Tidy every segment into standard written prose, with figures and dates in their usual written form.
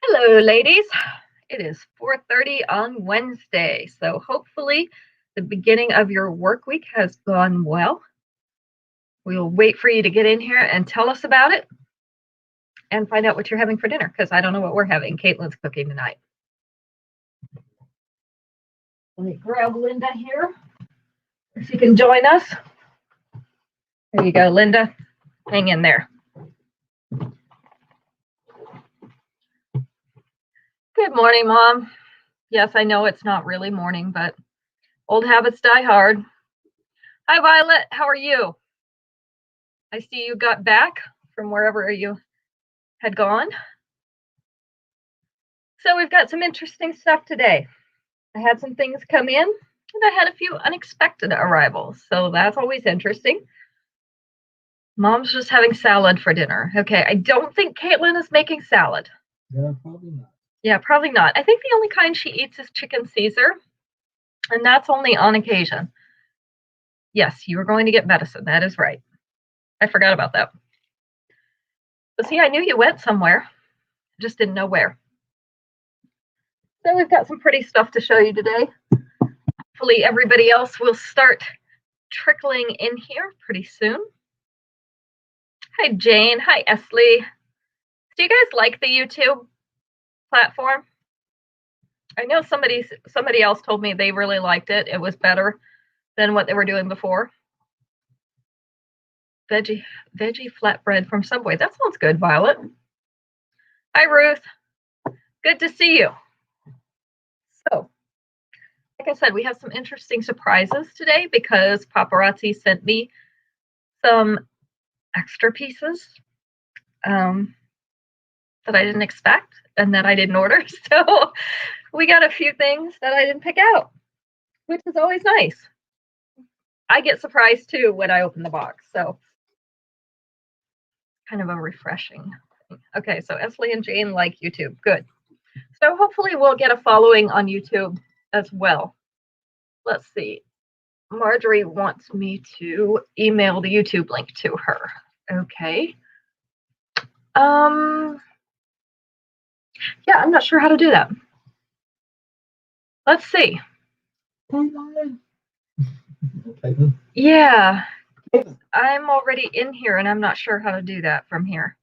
Hello, ladies. It is 4:30 on Wednesday, so hopefully the beginning of your work week has gone well. We'll wait for you to get in here and tell us about it and find out what you're having for dinner, because I don't know what we're having. Caitlin's cooking tonight. Let me grab Linda here, if she can join us. There you go, Linda. Hang in there. Good morning, Mom. Yes, I know it's not really morning, but old habits die hard. Hi, Violet. How are you? I see you got back from wherever you had gone. So we've got some interesting stuff today. I had some things come in, and I had a few unexpected arrivals. So that's always interesting. Mom's just having salad for dinner. Okay, I don't think Caitlin is making salad. Yeah, probably not. Yeah, probably not. I think the only kind she eats is chicken Caesar, and that's only on occasion. Yes, you were going to get medicine. That is right. I forgot about that. But see, I knew you went somewhere. Just didn't know where. So we've got some pretty stuff to show you today. Hopefully everybody else will start trickling in here pretty soon. Hi, Jane. Hi, Esley. Do you guys like the YouTube platform? I know somebody else told me they really liked it. It was better than what they were doing before. Veggie flatbread from Subway. That sounds good, Violet. Hi, Ruth. Good to see you. So, like I said, we have some interesting surprises today because Paparazzi sent me some extra pieces that I didn't expect and that I didn't order. So we got a few things that I didn't pick out, which is always nice. I get surprised too when I open the box. So kind of a refreshing thing. Okay, so Esley and Jane like YouTube. Good. So hopefully we'll get a following on YouTube as well. Let's see. Marjorie wants me to email the YouTube link to her. Okay. Yeah, I'm not sure how to do that. Let's see. Yeah, I'm already in here and I'm not sure how to do that from here.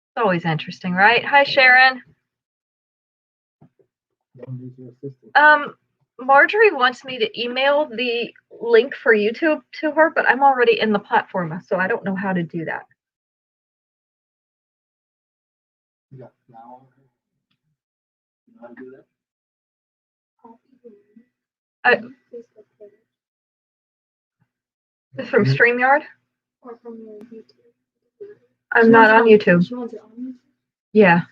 It's always interesting, right? Hi, Sharon. Marjorie wants me to email the link for YouTube to her, but I'm already in the platform, so I don't know how to do that. Yeah, now. You know how to do that? From StreamYard? Or from your YouTube? I'm not on YouTube. She wants it on YouTube? Yeah.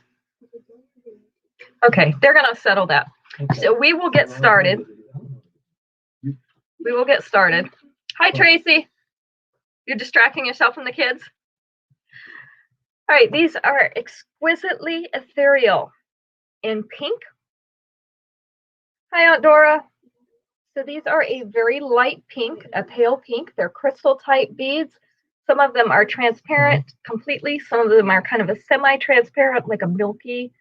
Okay, they're going to settle that. Okay. So we will get started. We will get started. Hi, Tracy. You're distracting yourself from the kids? All right, these are exquisitely ethereal in pink. Hi, Aunt Dora. So these are a very light pink, a pale pink. They're crystal type beads. Some of them are transparent completely. Some of them are kind of a semi-transparent, like a milky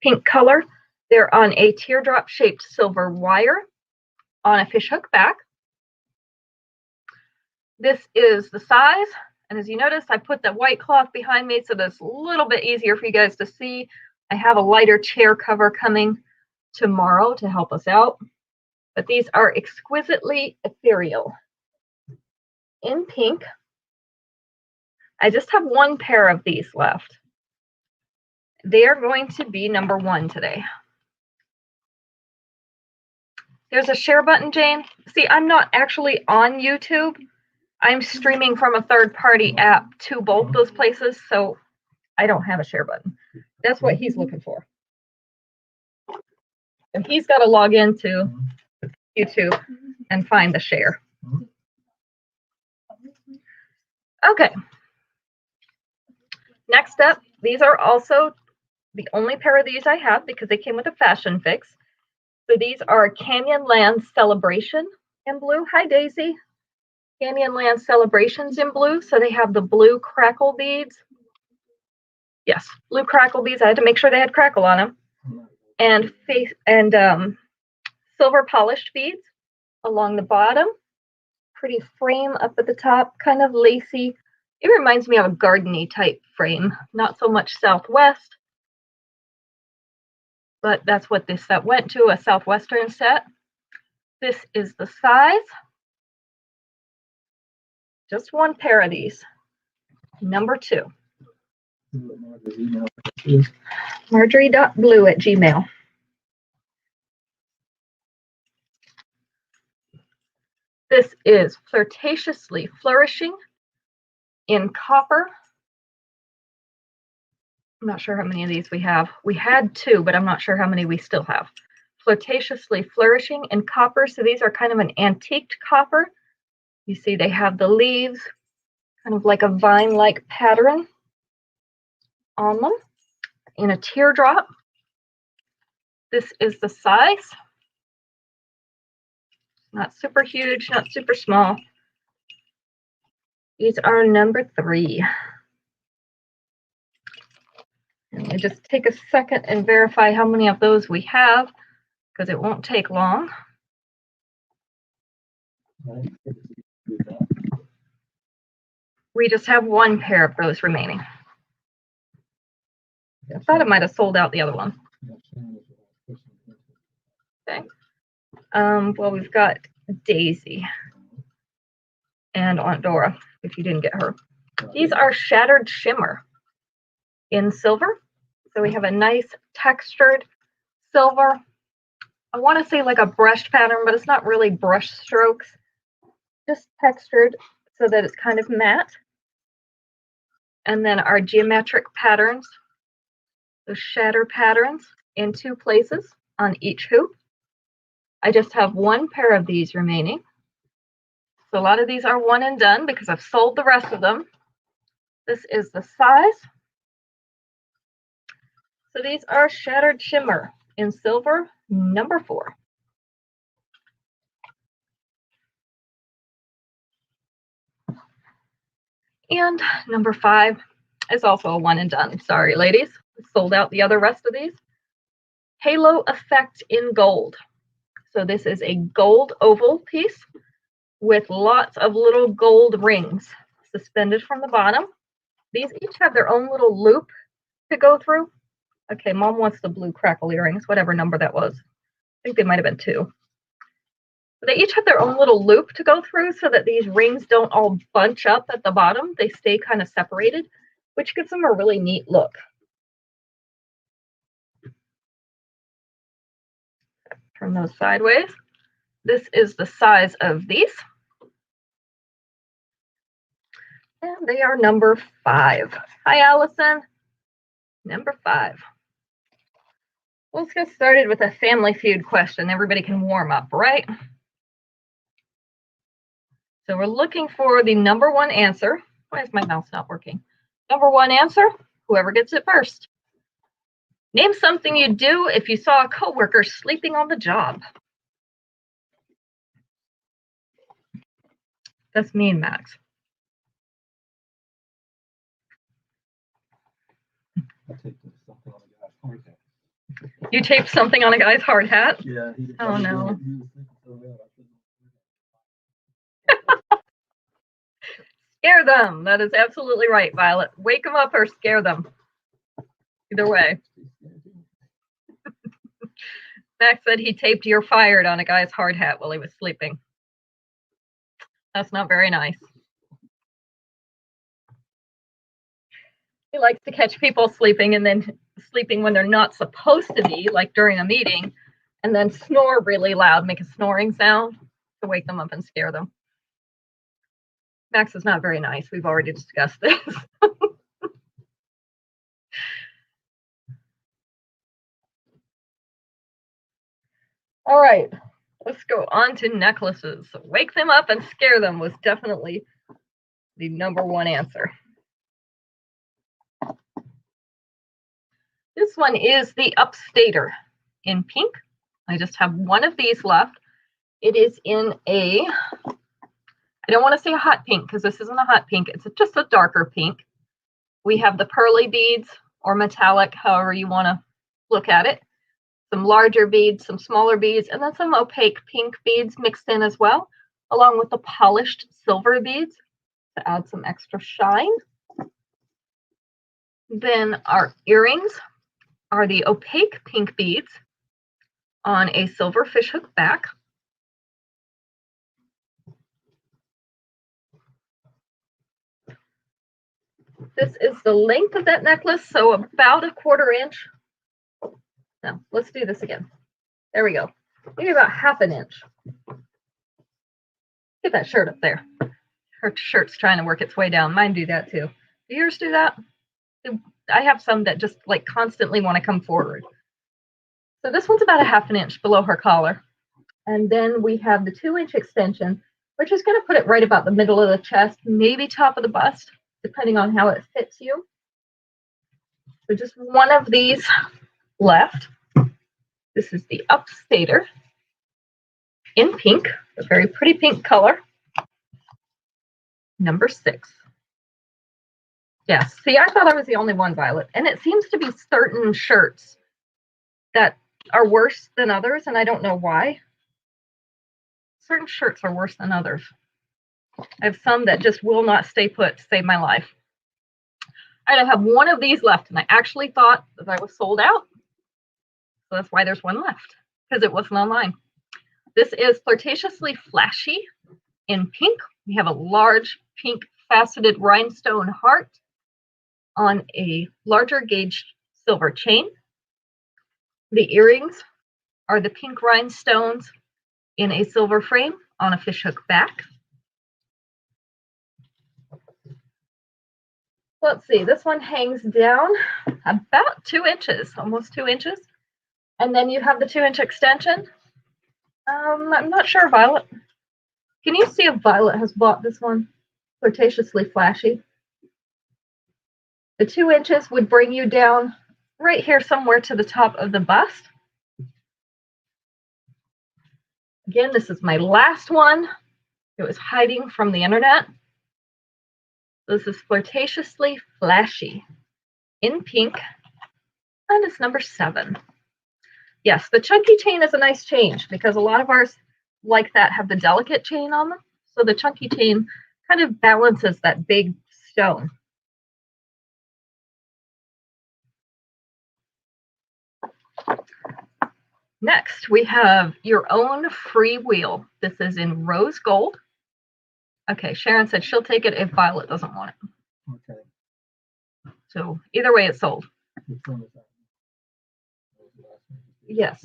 pink color. They're on a teardrop shaped silver wire on a fishhook back. This is the size. And as you notice, I put the white cloth behind me so that it's a little bit easier for you guys to see. I have a lighter chair cover coming tomorrow to help us out. But these are exquisitely ethereal in pink. I just have one pair of these left. They are going to be number 1 today. There's a share button, Jane. See, I'm not actually on YouTube. I'm streaming from a third-party app to both those places, so I don't have a share button. That's what he's looking for. And he's got to log into YouTube and find the share. Okay. Next up, these are also the only pair of these I have because they came with a fashion fix. So these are Canyonland Celebration in blue. Hi, Daisy. Canyonland Celebrations in blue. So they have the blue crackle beads Yes, blue crackle beads. I had to make sure they had crackle on them. And silver polished beads along the bottom. Pretty frame up at the top, kind of lacy. It reminds me of a gardeny type frame, not so much Southwest, but that's what this set went to, a Southwestern set. This is the size. Just one pair of these. Number 2. Marjorie.blue@gmail.com. This is Flirtatiously Flourishing in copper. I'm not sure how many of these we have. We had 2, but I'm not sure how many we still have. Flirtatiously Flourishing in copper. So these are kind of an antiqued copper. You see they have the leaves, kind of like a vine-like pattern on them in a teardrop. This is the size. Not super huge, not super small. These are number 3. And I just take a second and verify how many of those we have, because it won't take long. We just have 1 pair of those remaining. I thought it might have sold out the other one. Okay. Well, we've got Daisy and Aunt Dora, if you didn't get her. These are Shattered Shimmer in silver. So we have a nice textured silver. I want to say like a brushed pattern, but it's not really brush strokes. Just textured so that it's kind of matte. And then our geometric patterns, the shatter patterns in 2 places on each hoop. I just have 1 pair of these remaining. So a lot of these are one and done because I've sold the rest of them. This is the size. So these are Shattered Shimmer in silver, number 4. And number 5 is also a one and done. Sorry, ladies. Sold out the other rest of these. Halo Effect in gold. So this is a gold oval piece with lots of little gold rings suspended from the bottom. These each have their own little loop to go through. Okay, Mom wants the blue crackle earrings, whatever number that was. I think they might have been 2. But they each have their own little loop to go through so that these rings don't all bunch up at the bottom. They stay kind of separated, which gives them a really neat look. Turn those sideways. This is the size of these. And they are number 5. Hi, Allison. Number 5. Let's get started with a Family Feud question. Everybody can warm up, right? So we're looking for the number 1 answer. Why is my mouse not working? Number 1 answer, whoever gets it first. Name something you'd do if you saw a coworker sleeping on the job. That's mean, Max. You taped something on a guy's hard hat? Yeah. Oh, no. Scare them. That is absolutely right, Violet. Wake them up or scare them. Either way. Max said he taped "You're fired" on a guy's hard hat while he was sleeping. That's not very nice. He likes to catch people sleeping and then sleeping when they're not supposed to be, like during a meeting, and then snore really loud, make a snoring sound to wake them up and scare them. Max is not very nice. We've already discussed this. All right, let's go on to necklaces. So wake them up and scare them was definitely the number 1 answer. This one is the Upstater in pink. I just have 1 of these left. It is in a, I don't want to say a hot pink because this isn't a hot pink. It's just a darker pink. We have the pearly beads or metallic, however you want to look at it. Some larger beads, some smaller beads, and then some opaque pink beads mixed in as well, along with the polished silver beads to add some extra shine. Then our earrings are the opaque pink beads on a silver fishhook back. This is the length of that necklace, so about 1/4 inch. No, let's do this again. There we go. Maybe about 1/2 inch. Get that shirt up there. Her shirt's trying to work its way down. Mine do that too. Do yours do that? I have some that just like constantly want to come forward. So this one's about 1/2 inch below her collar. And then we have the 2-inch extension, which is going to put it right about the middle of the chest, maybe top of the bust, depending on how it fits you. So just one of these left. This is the Upstater in pink, a very pretty pink color. Number 6. Yes, see, I thought I was the only one, Violet. And it seems to be certain shirts that are worse than others, and I don't know why. Certain shirts are worse than others. I have some that just will not stay put to save my life. I have one of these left, and I actually thought that I was sold out. So that's why there's one left, because it wasn't online. This is Flirtatiously Flashy in pink. We have a large pink faceted rhinestone heart on a larger gauge silver chain. The earrings are the pink rhinestones in a silver frame on a fishhook back. Let's see, this one hangs down about 2 inches, almost 2 inches. And then you have the 2-inch extension. I'm not sure, Violet. Can you see if Violet has bought this one? Flirtatiously Flashy. The 2 inches would bring you down right here somewhere to the top of the bust. Again, this is my last one. It was hiding from the internet. This is Flirtatiously Flashy in pink, and it's number 7. Yes, the chunky chain is a nice change because a lot of ours like that have the delicate chain on them. So the chunky chain kind of balances that big stone. Next, we have Your Own Free Wheel. This is in rose gold. Okay, Sharon said she'll take it if Violet doesn't want it. Okay. So either way, it's sold. Which one is that? Yes.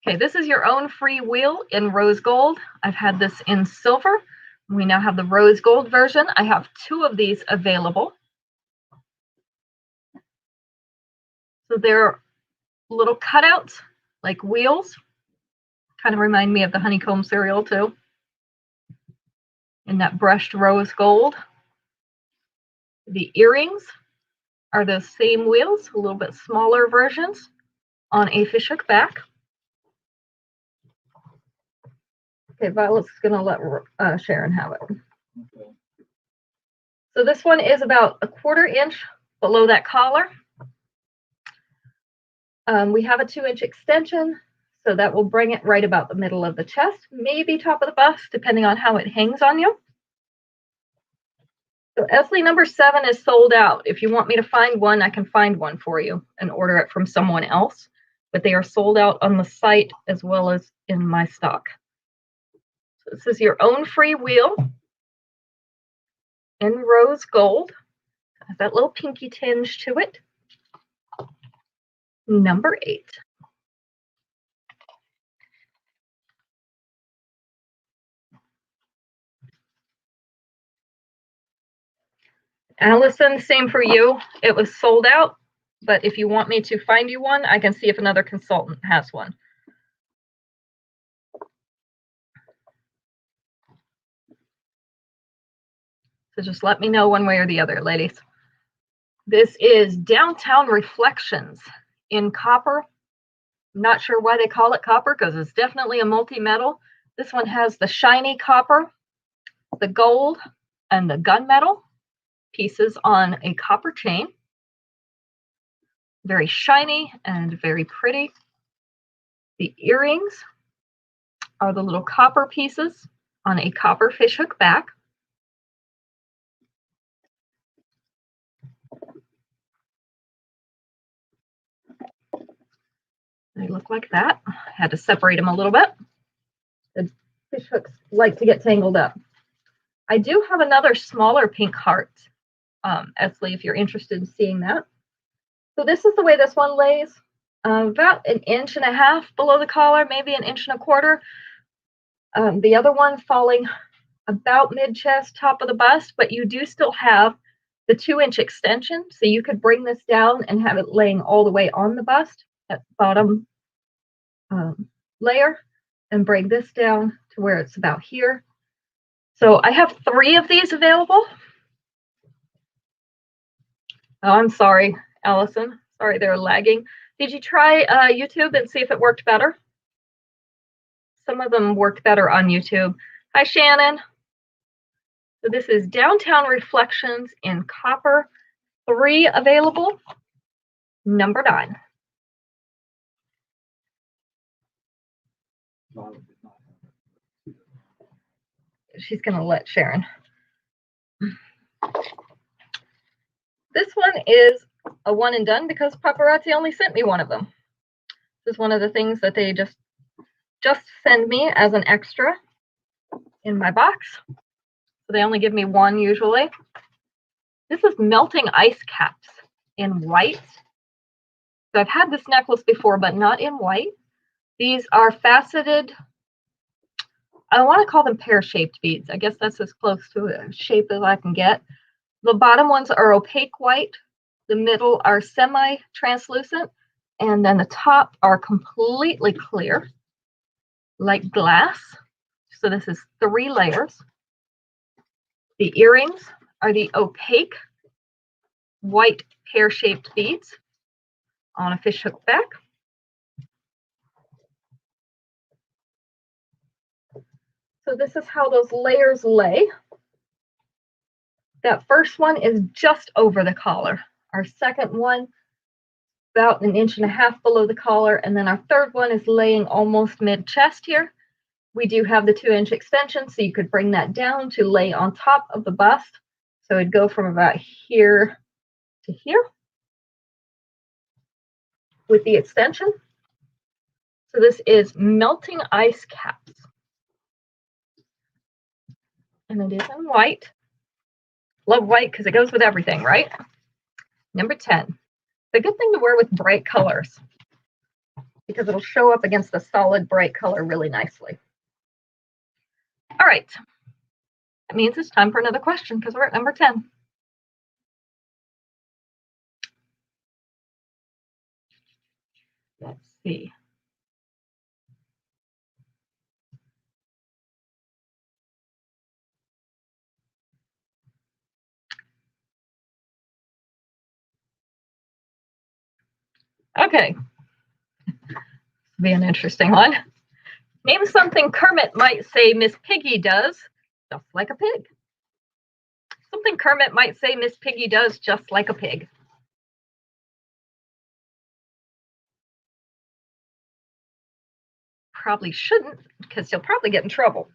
Okay, this is Your Own Free Wheel in rose gold. I've had this in silver. We now have the rose gold version. I have 2 of these available. So they're little cutouts, like wheels. Kind of remind me of the honeycomb cereal too. In that brushed rose gold. The earrings are those same wheels, a little bit smaller versions on a fishhook back. Okay, Violet's going to let Sharon have it. Okay. So this one is about 1/4 inch below that collar. We have a 2-inch extension, so that will bring it right about the middle of the chest, maybe top of the bust, depending on how it hangs on you. So Esley number 7 is sold out. If you want me to find one, I can find one for you and order it from someone else, but they are sold out on the site as well as in my stock. So this is Your Own Free Wheel in rose gold. Has that little pinky tinge to it. Number 8. Allison, same for you. It was sold out, but if you want me to find you one, I can see if another consultant has one. So just let me know one way or the other, ladies. This is Downtown Reflections in copper. I'm not sure why they call it copper because it's definitely a multi-metal. This one has the shiny copper, the gold, and the gunmetal pieces on a copper chain. very shiny and very pretty. The earrings are the little copper pieces on a copper fishhook back. They look like that. I had to separate them a little bit. The fish hooks like to get tangled up. I do have another smaller pink heart, Esley, if you're interested in seeing that. So this is the way this one lays, about 1.5 inches below the collar, maybe 1.25 inches. The other one falling about mid-chest, top of the bust, but you do still have the 2-inch extension, so you could bring this down and have it laying all the way on the bust at the bottom layer, and bring this down to where it's about here. So I have 3 of these available. Oh, I'm sorry, Allison. Sorry, they're lagging. Did you try YouTube and see if it worked better? Some of them worked better on YouTube. Hi, Shannon. So this is Downtown Reflections in copper. 3 available. Number 9. She's going to let Sharon. This one is a one and done because paparazzi only sent me one of them. This is one of the things that they just send me as an extra in my box. So they only give me one usually. This is melting ice caps in white. So I've had this necklace before, but not in white. These are faceted, I want to call them pear-shaped beads. I guess that's as close to a shape as I can get. The bottom ones are opaque white. The middle are semi-translucent. And then the top are completely clear, like glass. So this is 3 layers. The earrings are the opaque white pear-shaped beads on a fishhook back. So this is how those layers lay. That first one is just over the collar. Our second one, about 1.5 inches below the collar. And then our third one is laying almost mid-chest here. We do have the 2-inch extension, so you could bring that down to lay on top of the bust. So it'd go from about here to here with the extension. So this is melting ice caps. And it is in white. Love white because it goes with everything, right? Number 10. It's a good thing to wear with bright colors because it'll show up against the solid bright color really nicely. All right. That means it's time for another question because we're at number 10. Let's see. Okay. Be an interesting one. Name something Kermit might say Miss Piggy does just like a pig. Something Kermit might say Miss Piggy does just like a pig. Probably shouldn't because you'll probably get in trouble.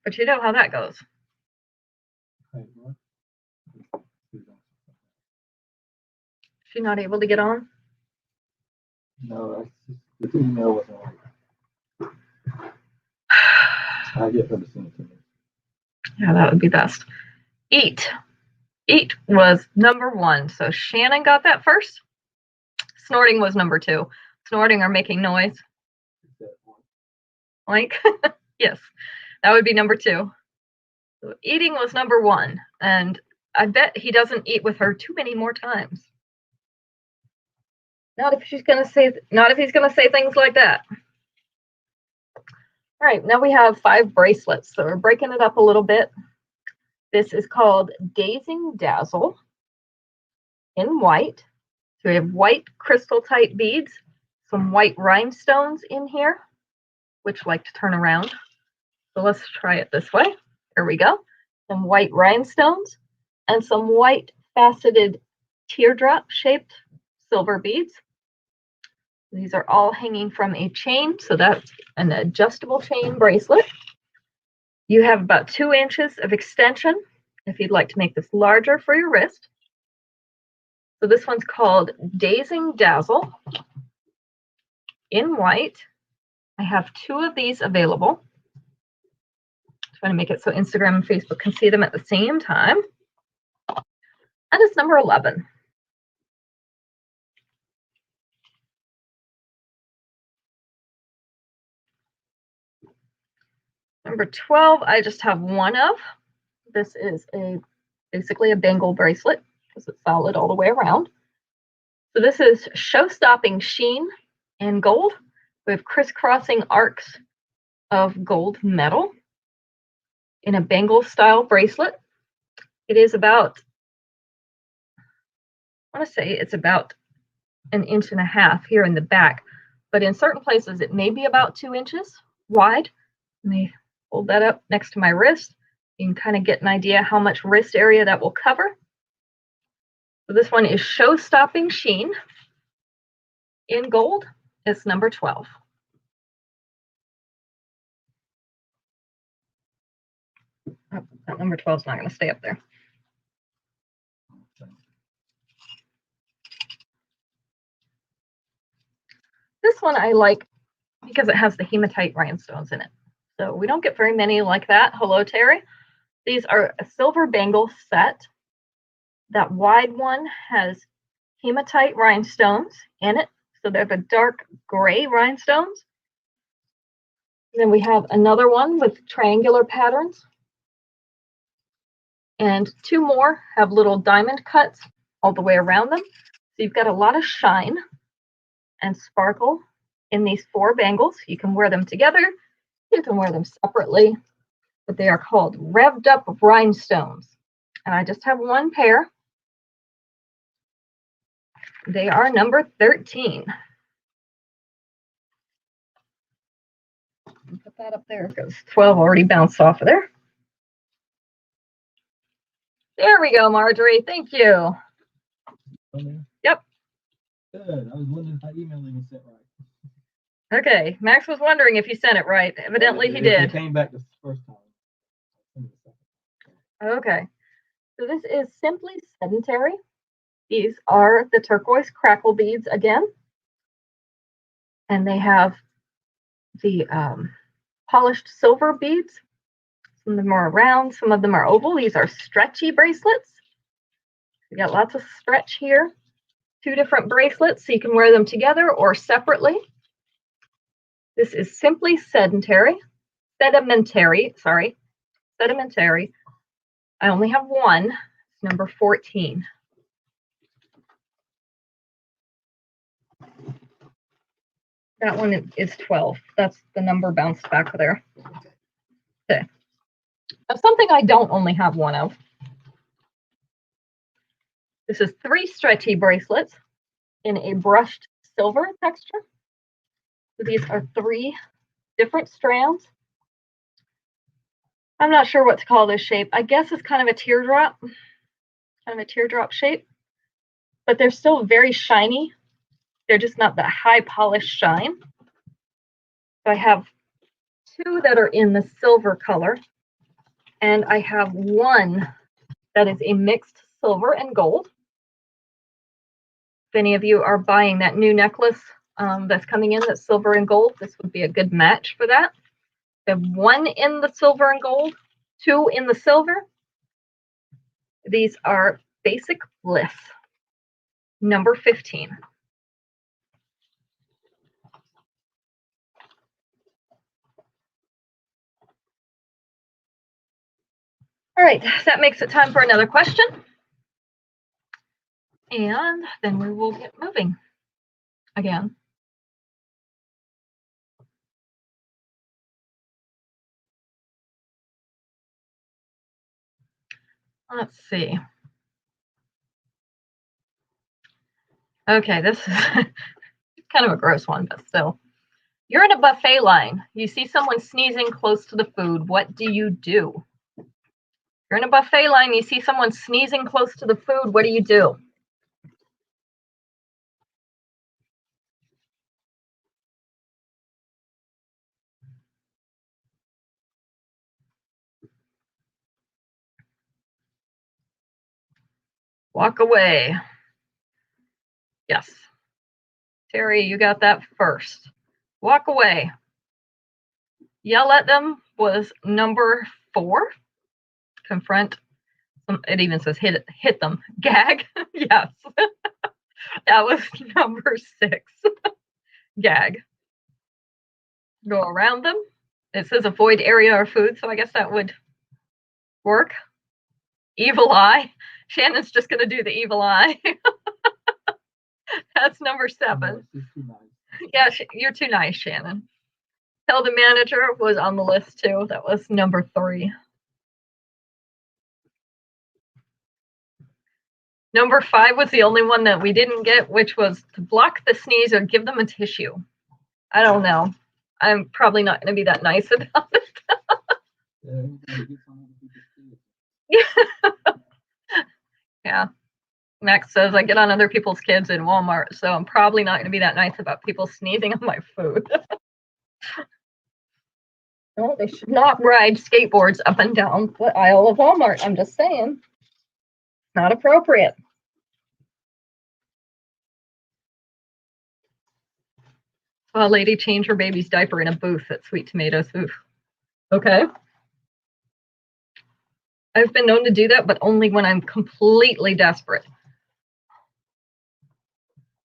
But you know how that goes. She not able to get on? No, this email wasn't right. I get her to send it to me. Yeah, that would be best. Eat. Eat was number 1. So Shannon got that first. Snorting was number 2. Snorting or making noise. Like, yes, that would be number 2. So eating was number 1. And I bet he doesn't eat with her too many more times. Not if he's going to say things like that. All right, now we have 5 bracelets. So we're breaking it up a little bit. This is called Dazing Dazzle in white. So we have white crystal type beads, some white rhinestones in here, which like to turn around. So let's try it this way. Here we go. Some white rhinestones and some white faceted teardrop shaped silver beads. These are all hanging from a chain, so that's an adjustable chain bracelet. You have about 2 inches of extension if you'd like to make this larger for your wrist. So this one's called Dazing Dazzle in white. I have 2 of these available. Trying to make it so Instagram and Facebook can see them at the same time. That is number 11. Number 12, I just have one of. This is basically a bangle bracelet because it's solid all the way around. So this is show-stopping sheen in gold with crisscrossing arcs of gold metal in a bangle style bracelet. It is about, I want to say it's about 1.5 inches here in the back, but in certain places it may be about 2 inches wide. Let me hold that up next to my wrist. You can kind of get an idea how much wrist area that will cover. So this one is show-stopping sheen in gold. It's number 12. Oh, that number 12 is not going to stay up there. This one I like because it has the hematite rhinestones in it. So we don't get very many like that. Hello, Terry. These are a silver bangle set. That wide one has hematite rhinestones in it. So they're the dark gray rhinestones. And then we have another one with triangular patterns. And 2 more have little diamond cuts all the way around them. So you've got a lot of shine and sparkle in these 4 bangles. You can wear them together. You can wear them separately. But they are called revved up rhinestones. And I just have 1 pair. They are number 13. Put that up there because 12 already bounced off of there. There we go, Marjorie. Thank you. Yep. Good. I was wondering if that emailing was sent right. Okay. Max was wondering if you sent it right. Evidently he did. It came back the first time. Okay. So this is simply sedentary. These are the turquoise crackle beads again. And they have the polished silver beads. Some of them are round, some of them are oval. These are stretchy bracelets. We got lots of stretch here. 2 different bracelets, so you can wear them together or separately. This is simply sedimentary. I only have 1. It's number 14. That one is 12. That's the number bounced back there. Okay. Now something I don't only have 1 of. This is 3 stretchy bracelets in a brushed silver texture. So these are 3 different strands. I'm not sure what to call this shape. I guess it's kind of a teardrop shape, but they're still very shiny. They're just not that high polished shine. So I have 2 that are in the silver color, and I have 1 that is a mixed silver and gold. If any of you are buying that new necklace that's coming in that's silver and gold, this would be a good match for that. I have 1 in the silver and gold, 2 in the silver. These are Basic Bliss, number 15. All right, that makes it time for another question. And then we will get moving again. Let's see. Okay, this is kind of a gross one, but still. You're in a buffet line. You see someone sneezing close to the food. What do you do? You're in a buffet line. You see someone sneezing close to the food. What do you do? Walk away. Yes. Terry, you got that first. Walk away. Yell at them was number 4. Confront. It even says hit them. Gag. Yes. That was number 6. Gag. Go around them. It says avoid area or food, so I guess that would work. Evil eye. Shannon's just going to do the evil eye. That's number 7. Yeah, you're too nice, Shannon. Tell the manager was on the list too. That was number 3. Number 5 was the only one that we didn't get, which was to block the sneeze or give them a tissue. I don't know. I'm probably not going to be that nice about it. Yeah. Max says I get on other people's kids in Walmart, so I'm probably not going to be that nice about people sneezing on my food. No, they should not ride skateboards up and down the aisle of Walmart. I'm just saying. Not appropriate. Saw a lady change her baby's diaper in a booth at Sweet Tomatoes. Oof. Okay. I've been known to do that, but only when I'm completely desperate.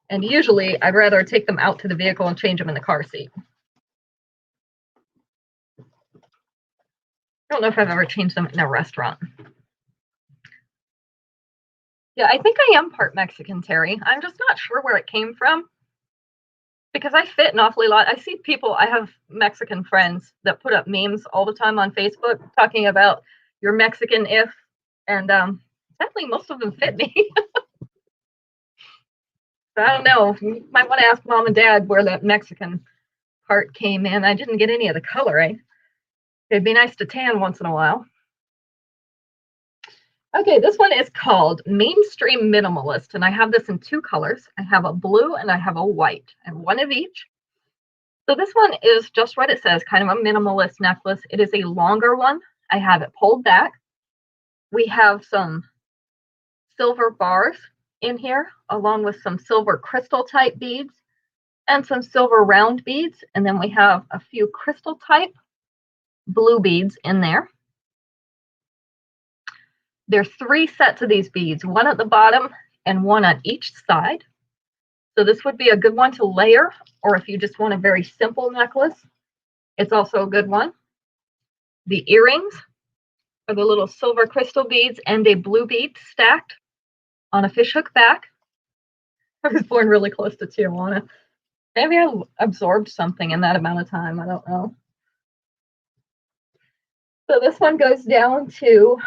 And usually I'd rather take them out to the vehicle and change them in the car seat. I don't know if I've ever changed them in a restaurant. Yeah, I think I am part Mexican, Terry. I'm just not sure where it came from. Because I fit an awfully lot. I see people, I have Mexican friends that put up memes all the time on Facebook talking about you're Mexican if, and sadly most of them fit me. So I don't know. You might want to ask mom and dad where that Mexican part came in. I didn't get any of the coloring. It'd be nice to tan once in a while. Okay, this one is called Mainstream Minimalist, and I have this in 2 colors. I have a blue and I have a white, and one of each. So this one is just what it says, kind of a minimalist necklace. It is a longer one. I have it pulled back. We have some silver bars in here, along with some silver crystal type beads and some silver round beads. And then we have a few crystal type blue beads in there. There's 3 sets of these beads, one at the bottom and one on each side. So this would be a good one to layer, or if you just want a very simple necklace, it's also a good one. The earrings are the little silver crystal beads and a blue bead stacked on a fishhook back. I was born really close to Tijuana. Maybe I absorbed something in that amount of time. I don't know. So this one goes down to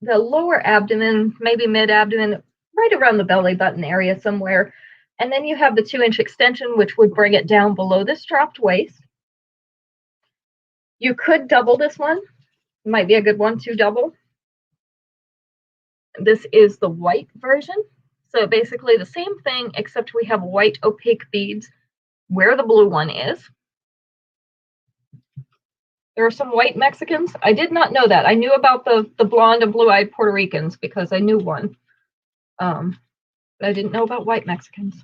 the lower abdomen, maybe mid-abdomen, right around the belly button area somewhere. And then you have the 2-inch extension, which would bring it down below the strapped waist. You could double this one. Might be a good one to double. This is the white version. So basically the same thing, except we have white opaque beads where the blue one is. There are some white Mexicans. I did not know that. I knew about the blonde and blue-eyed Puerto Ricans because I knew one. But I didn't know about white Mexicans.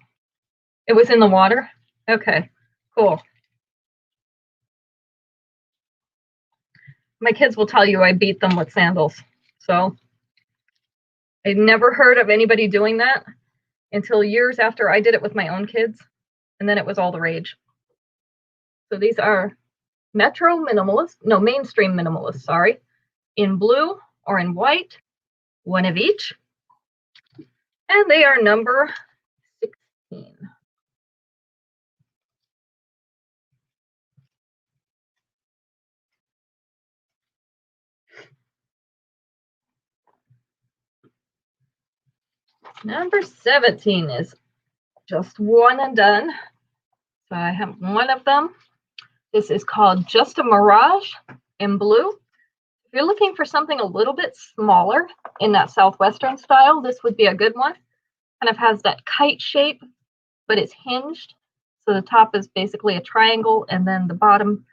It was in the water? Okay, cool. My kids will tell you I beat them with sandals. So I never heard of anybody doing that until years after I did it with my own kids. And then it was all the rage. So these are mainstream minimalist, sorry, in blue or in white, one of each. And they are number 16. Number 17 is just one and done. So I have one of them. This is called Just a Mirage in blue. If you're looking for something a little bit smaller in that Southwestern style, this would be a good one. Kind of has that kite shape, but it's hinged. So the top is basically a triangle, and then the bottom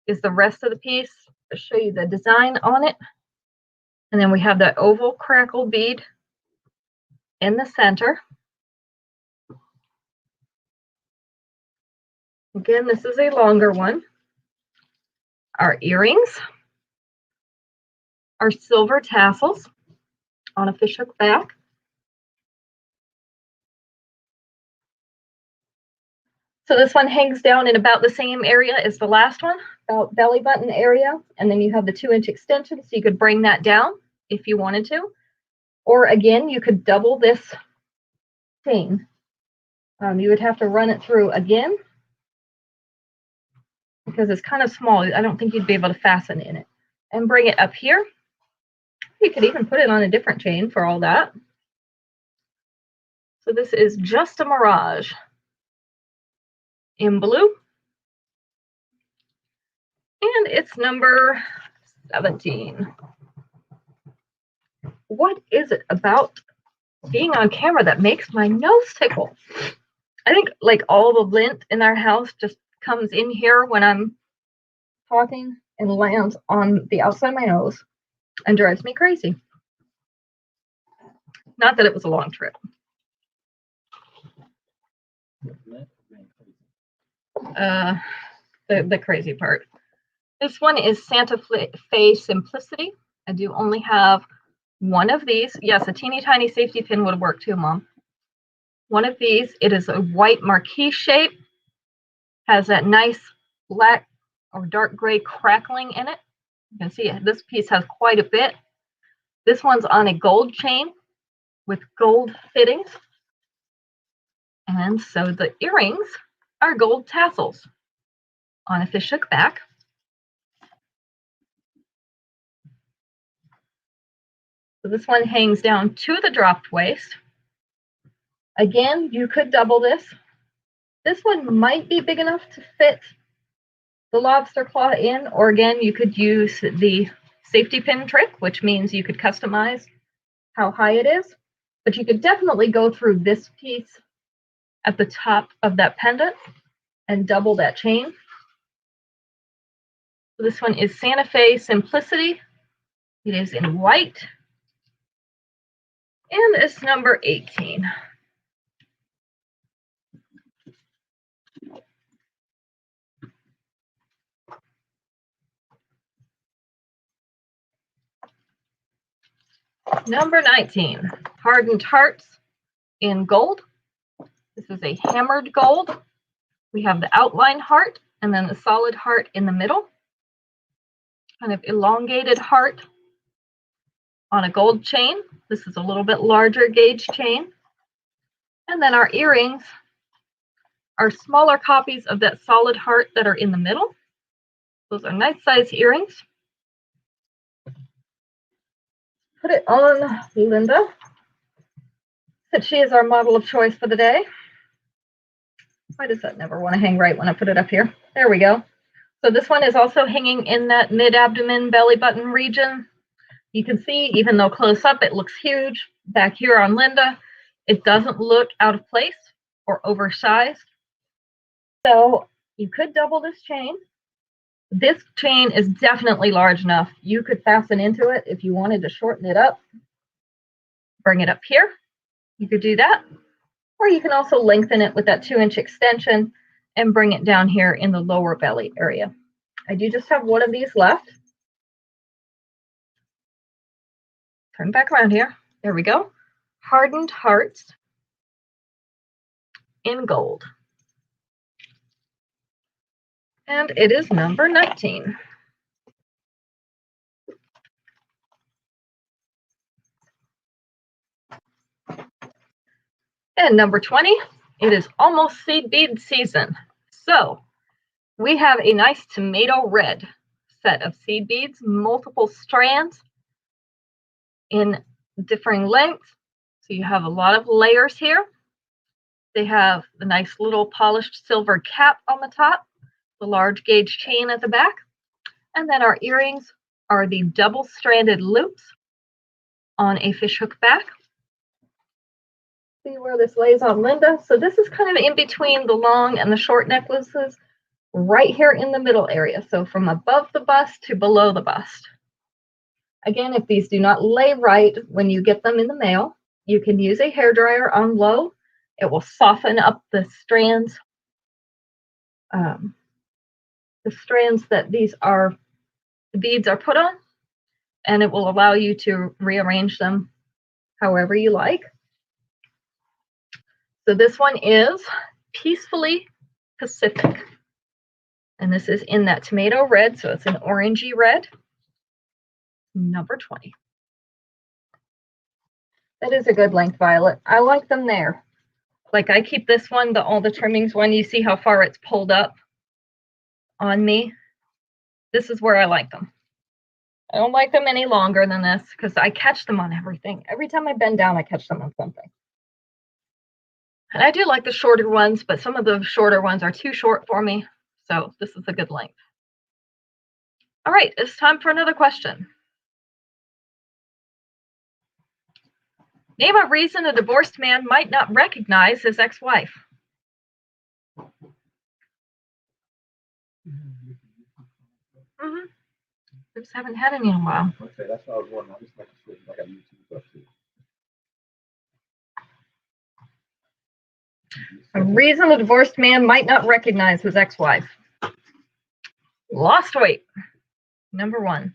is the rest of the piece. I'll show you the design on it. And then we have that oval crackle bead in the center. Again, this is a longer one. Our earrings, our silver tassels on a fishhook back. So this one hangs down in about the same area as the last one, about belly button area. And then you have the 2-inch extension, so you could bring that down if you wanted to. Or again, you could double this chain. You would have to run it through again because it's kind of small. I don't think you'd be able to fasten in it. And bring it up here. You could even put it on a different chain for all that. So this is just a Mirage in blue. And it's number 17. What is it about being on camera that makes my nose tickle? I think like all the lint in our house just comes in here when I'm talking and lands on the outside of my nose and drives me crazy. Not that it was a long trip. The crazy part. This one is Santa Fe Simplicity. I do only have one of these. Yes, a teeny tiny safety pin would work too, Mom. One of these. It is a white marquee shape. Has that nice black or dark gray crackling in it. You can see this piece has quite a bit. This one's on a gold chain with gold fittings. And so the earrings are gold tassels on a fishhook back. So this one hangs down to the dropped waist. Again, you could double this. This one might be big enough to fit the lobster claw in, or again, you could use the safety pin trick, which means you could customize how high it is. But you could definitely go through this piece at the top of that pendant and double that chain. So this one is Santa Fe Simplicity. It is in white. And it's number 18. Number 19, Hardened Hearts in gold. This is a hammered gold. We have the outline heart and then the solid heart in the middle. Kind of elongated heart on a gold chain. This is a little bit larger gauge chain. And then our earrings are smaller copies of that solid heart that are in the middle. Those are nice size earrings. Put it on Linda, since she is our model of choice for the day. Why does that never want to hang right when I put it up here? There we go. So this one is also hanging in that mid-abdomen belly button region. You can see, even though close up, it looks huge. Back here on Linda, it doesn't look out of place or oversized. So you could double this chain. This chain is definitely large enough. You could fasten into it if you wanted to shorten it up. Bring it up here. You could do that. Or you can also lengthen it with that 2-inch extension and bring it down here in the lower belly area. I do just have one of these left. Turn back around here. There we go. Hardened Hearts in gold. And it is number 19. And number 20, it is almost seed bead season. So we have a nice tomato red set of seed beads, multiple strands in differing lengths. So you have a lot of layers here. They have the nice little polished silver cap on the top, the large gauge chain at the back, and then our earrings are the double stranded loops on a fishhook back. See where this lays on Linda? So this is kind of in between the long and the short necklaces, right here in the middle area. So from above the bust to below the bust. Again, if these do not lay right when you get them in the mail, You can use a hairdryer on low. It will soften up the strands that the beads are put on, and it will allow you to rearrange them however you like. So this one is Peacefully Pacific. And this is in that tomato red, so it's an orangey red. Number 20. That is a good length, Violet. I like them there. Like I keep this one, all the trimmings one. You see how far it's pulled up on me? This is where I like them. I don't like them any longer than this because I catch them on everything. Every time I bend down, I catch them on something. And I do like the shorter ones, but some of the shorter ones are too short for me. So this is a good length. All right, it's time for another question. Name a reason a divorced man might not recognize his ex-wife. We just haven't had any in a while. Okay, that's what I was wondering. I'm just making sure I got YouTube stuff too. A reason a divorced man might not recognize his ex-wife. Lost weight, number 1.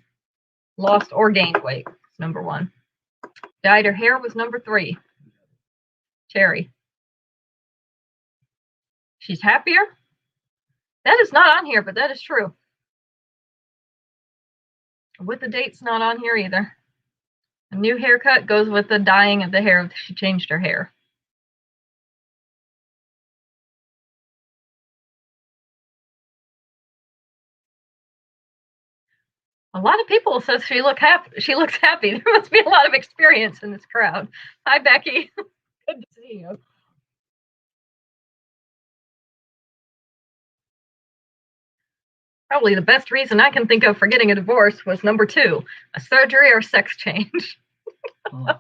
Lost or gained weight, number 1. Dyed her hair was number 3. Terry. She's happier? That is not on here, but that is true. With the date's not on here either. A new haircut goes with the dyeing of the hair if she changed her hair. A lot of people says she looks happy. There must be a lot of experience in this crowd. Hi, Becky. Good to see you. Probably the best reason I can think of for getting a divorce was number 2, a surgery or sex change. Oh.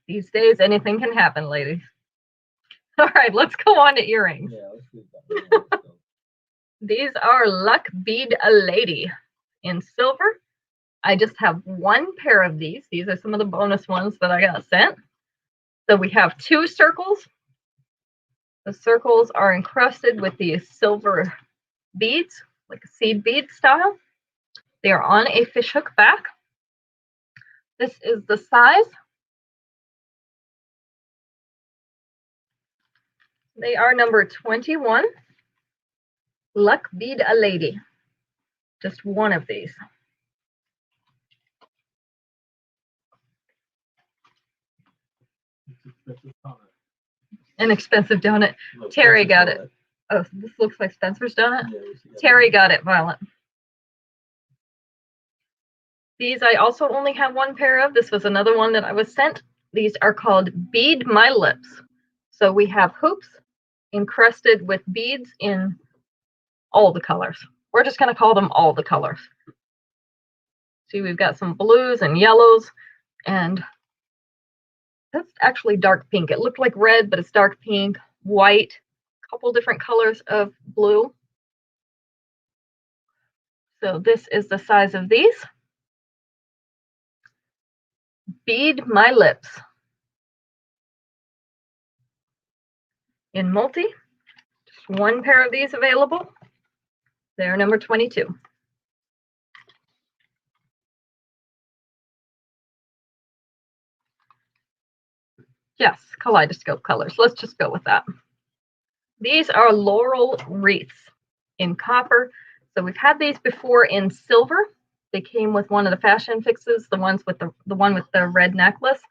These days, anything can happen, ladies. All right, let's go on to earrings. Yeah, let's do that. These are Luck Bead a Lady in silver. I just have 1 pair of these. These are some of the bonus ones that I got sent. So we have 2 circles. The circles are encrusted with these silver beads, like a seed bead style. They are on a fishhook back. This is the size. They are number 21. Luck Bead a Lady. Just 1 of these. An expensive donut. Terry got it. Oh, this looks like Spencer's donut. Yeah, Terry got it, Violet. These I also only have 1 pair of. This was another one that I was sent. These are called Bead My Lips. So we have hoops encrusted with beads in all the colors. We're just going to call them all the colors. See, we've got some blues and yellows, and that's actually dark pink. It looked like red, but it's dark pink, white, a couple different colors of blue. So this is the size of these. Bead My Lips. In multi, just 1 pair of these available. They're number 22. Yes, kaleidoscope colors. Let's just go with that. These are laurel wreaths in copper. So we've had these before in silver. They came with one of the fashion fixes, the one with the red necklace.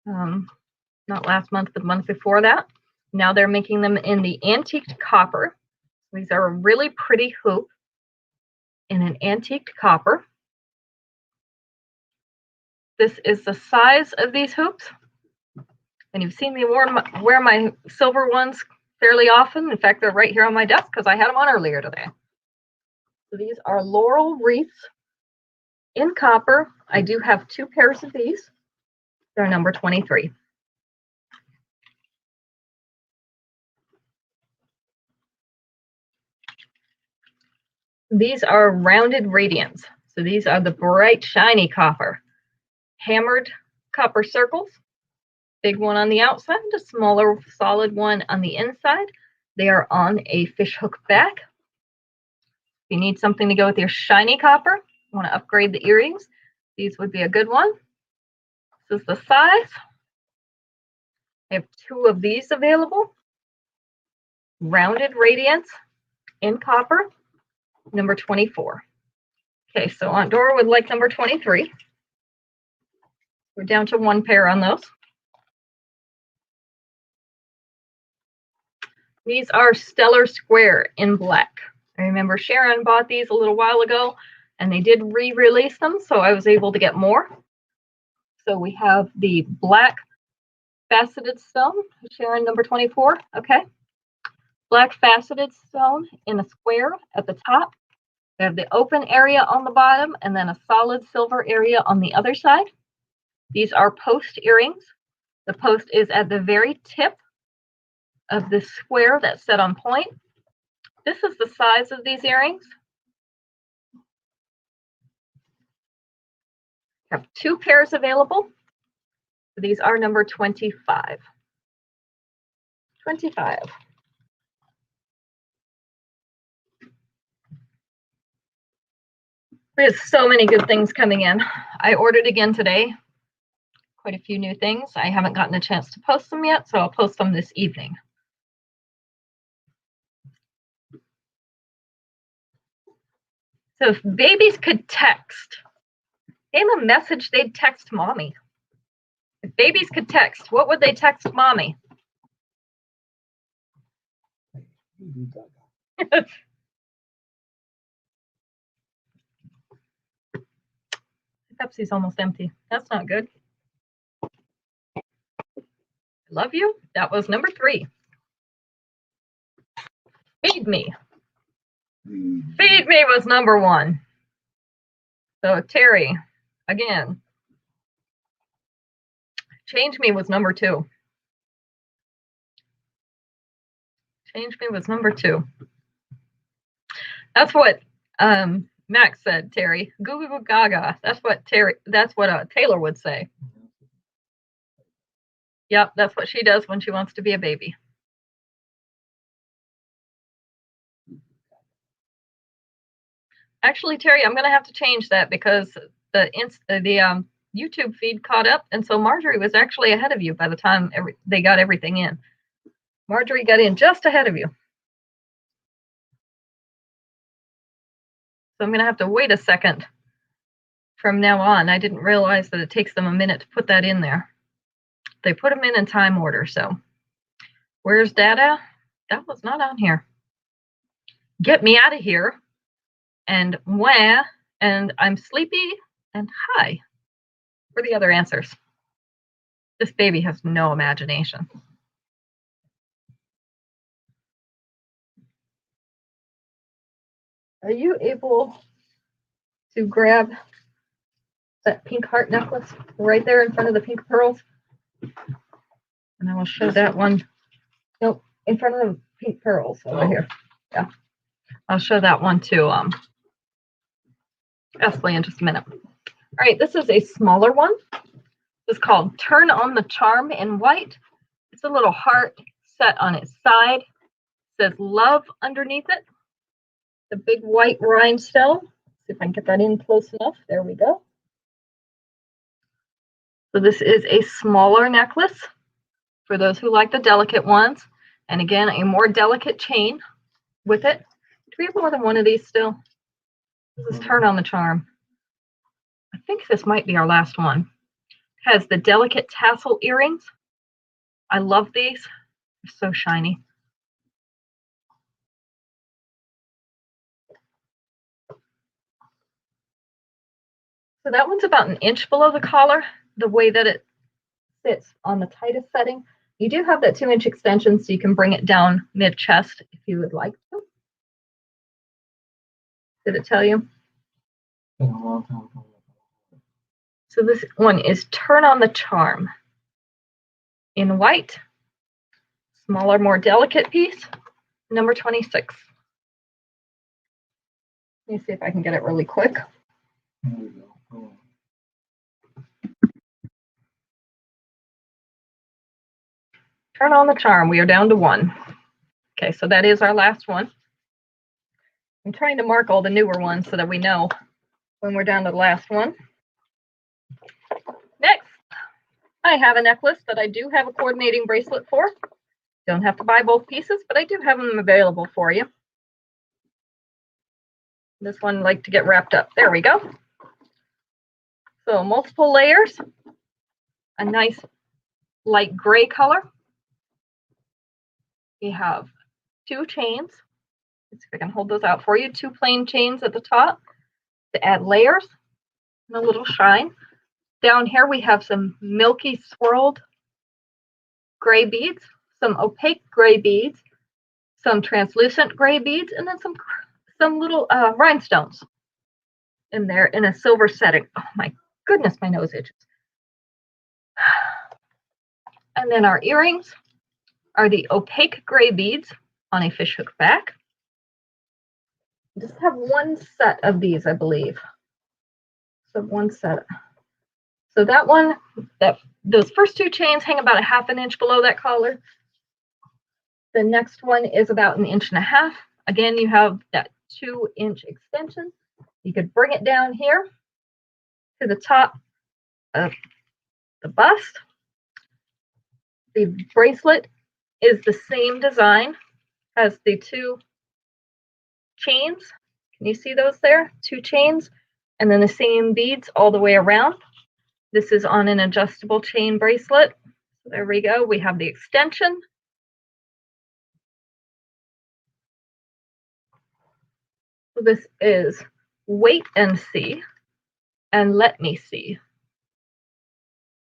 Not last month, but the month before that. Now they're making them in the antiqued copper. These are a really pretty hoop in an antiqued copper. This is the size of these hoops. And you've seen me wear my silver ones fairly often. In fact, they're right here on my desk because I had them on earlier today. So these are laurel wreaths in copper. I do have 2 pairs of these. They're number 23. These are rounded radiants. So these are the bright, shiny copper, hammered copper circles. Big one on the outside, a smaller solid one on the inside. They are on a fishhook back. If you need something to go with your shiny copper, want to upgrade the earrings, these would be a good one. This is the size. I have 2 of these available. Rounded radiance in copper, number 24. Okay, so Aunt Dora would like number 23. We're down to 1 pair on those. These are Stellar Square in black. I remember Sharon bought these a little while ago, and they did re-release them, so I was able to get more. So we have the black faceted stone, Sharon, number 24, okay. Black faceted stone in a square at the top. We have the open area on the bottom, and then a solid silver area on the other side. These are post earrings. The post is at the very tip of this square that's set on point. This is the size of these earrings. I have 2 pairs available. These are number 25. 25. There's so many good things coming in. I ordered again today. Quite a few new things. I haven't gotten a chance to post them yet, so I'll post them this evening. So if babies could text, name a message they'd text mommy. If babies could text, what would they text mommy? Pepsi's almost empty. That's not good. Love you. That was number 3. Feed me. Feed me was number 1. So Terry, again. Change me was number 2. Change me was number 2. That's what Max said, Terry. Goo goo gaga. That's what Taylor would say. Yep, that's what she does when she wants to be a baby. Actually, Terry, I'm going to have to change that because the YouTube feed caught up, and so Marjorie was actually ahead of you by the time they got everything in. Marjorie got in just ahead of you. So I'm going to have to wait a second from now on. I didn't realize that it takes them a minute to put that in there. They put them in time order, so. Where's data? That was not on here. Get me out of here. And wah, and I'm sleepy, and hi. Where are the other answers? This baby has no imagination. Are you able to grab that pink heart necklace right there in front of the pink pearls? And I will show that one. Nope, in front of the pink pearls over here. Yeah, I'll show that one too. Especially in just a minute. All right, this is a smaller one. It's called Turn on the Charm in white. It's a little heart set on its side. It says love underneath it. The big white rhinestone. See if I can get that in close enough. There we go. So this is a smaller necklace for those who like the delicate ones. And again, a more delicate chain with it. Do we have more than one of these still? This is Turn on the Charm. I think this might be our last one. It has the delicate tassel earrings. I love these. They're so shiny. So that one's about an inch below the collar, the way that it sits on the tightest setting. You do have that 2-inch extension, so you can bring it down mid-chest if you would like to. Did it tell you? So this one is Turn on the Charm in white, smaller, more delicate piece, number 26. Let me see if I can get it really quick. Turn on the charm. We are down to 1. Okay, so that is our last one. I'm trying to mark all the newer ones so that we know when we're down to the last one. Next, I have a necklace that I do have a coordinating bracelet for. Don't have to buy both pieces, but I do have them available for you. This one I like to get wrapped up. There we go. So multiple layers, a nice light gray color. We have 2 chains. Let's see if I can hold those out for you. 2 plain chains at the top to add layers and a little shine. Down here we have some milky swirled gray beads, some opaque gray beads, some translucent gray beads, and then some little rhinestones in there in a silver setting. Oh my goodness, my nose itches. And then our earrings are the opaque gray beads on a fishhook back. Just have 1 set of these, I believe. So 1 set. So that one, those first 2 chains hang about a ½ an inch below that collar. The next one is about 1.5 inches. Again, you have that 2-inch extension. You could bring it down here to the top of the bust. The bracelet is the same design as the 2 chains. Can you see those there? 2 chains, and then the same beads all the way around. This is on an adjustable chain bracelet. So there we go. We have the extension. So this is Wait and See and Let Me See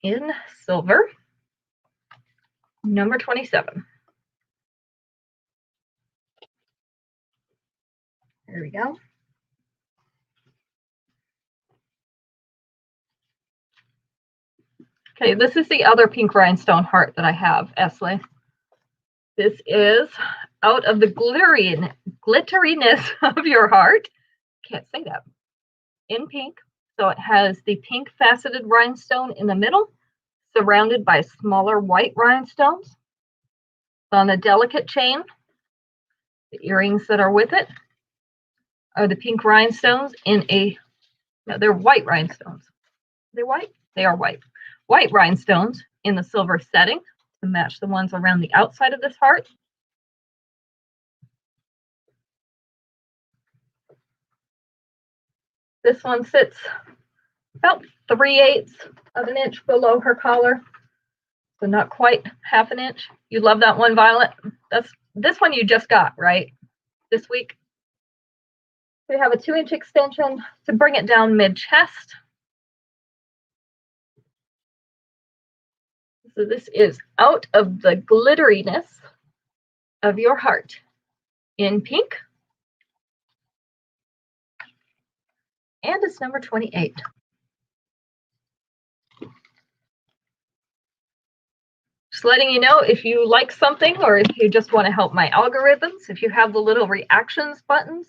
in silver, number 27. There we go. Okay, this is the other pink rhinestone heart that I have, Esley. This is out of the glitteriness of your heart. Can't say that. In pink. So it has the pink faceted rhinestone in the middle, surrounded by smaller white rhinestones. On a delicate chain, the earrings that are with it are the pink rhinestones in no, they're white rhinestones. Are they white? They are white. White rhinestones in the silver setting to match the ones around the outside of this heart. This one sits about 3/8 of an inch below her collar, so not quite ½ an inch. You love that one, Violet? That's this one you just got, right? This week. We have a 2-inch extension to bring it down mid-chest. So this is Out of the Glitteriness of Your Heart in pink. And it's number 28. Just letting you know, if you like something or if you just want to help my algorithms, if you have the little reactions buttons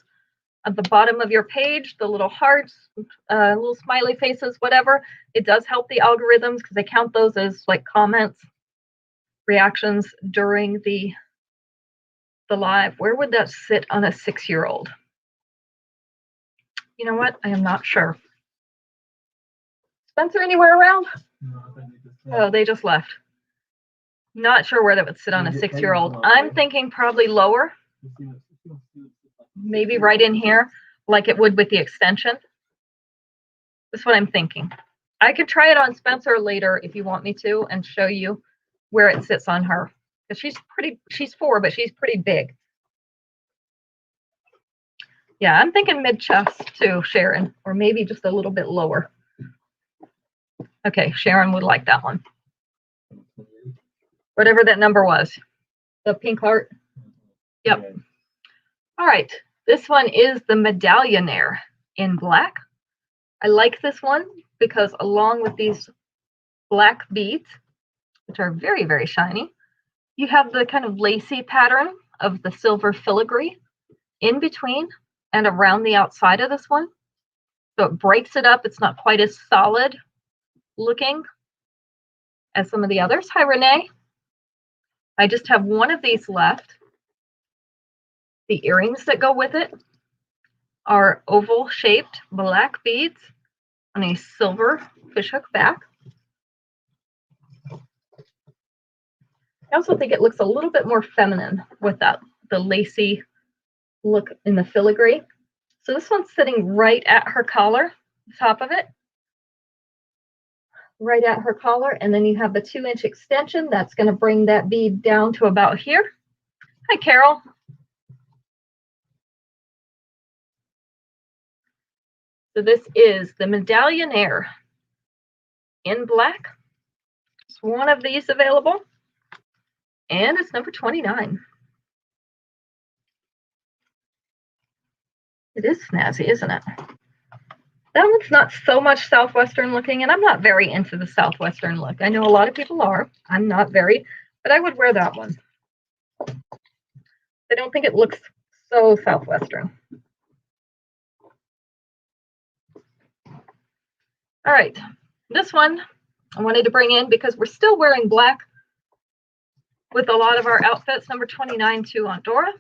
at the bottom of your page, the little hearts, little smiley faces, whatever, it does help the algorithms because they count those as like comments, reactions during the live. Where would that sit on a 6-year-old? You know what? I am not sure. Spencer, anywhere around? No, I think they just Oh, they just left. Not sure where that would sit on a 6-year-old. I'm thinking probably lower, maybe right in here, like it would with the extension. That's what I'm thinking. I could try it on Spencer later if you want me to and show you where it sits on her. Because she's 4, but she's pretty big. Yeah, I'm thinking mid-chest too, Sharon, or maybe just a little bit lower. Okay, Sharon would like that one. Whatever that number was. The pink heart. Yep. All right. This one is the Medallionaire in black. I like this one because along with these black beads, which are very, very shiny, you have the kind of lacy pattern of the silver filigree in between and around the outside of this one. So it breaks it up. It's not quite as solid looking as some of the others. Hi, Renee. I just have one of these left. The earrings that go with it are oval shaped black beads on a silver fishhook back. I also think it looks a little bit more feminine with the lacy look in the filigree. So this one's sitting right at her collar, the top of it, right at her collar. And then you have the 2-inch extension. That's going to bring that bead down to about here. Hi, Carol. So this is the Medallionaire in black. It's one of these available. And it's number 29. It is snazzy, isn't it? That one's not so much Southwestern looking, and I'm not very into the Southwestern look. I know a lot of people are. I'm not very, but I would wear that one. I don't think it looks so Southwestern. All right, this one I wanted to bring in because we're still wearing black with a lot of our outfits, number 29 too on Dora.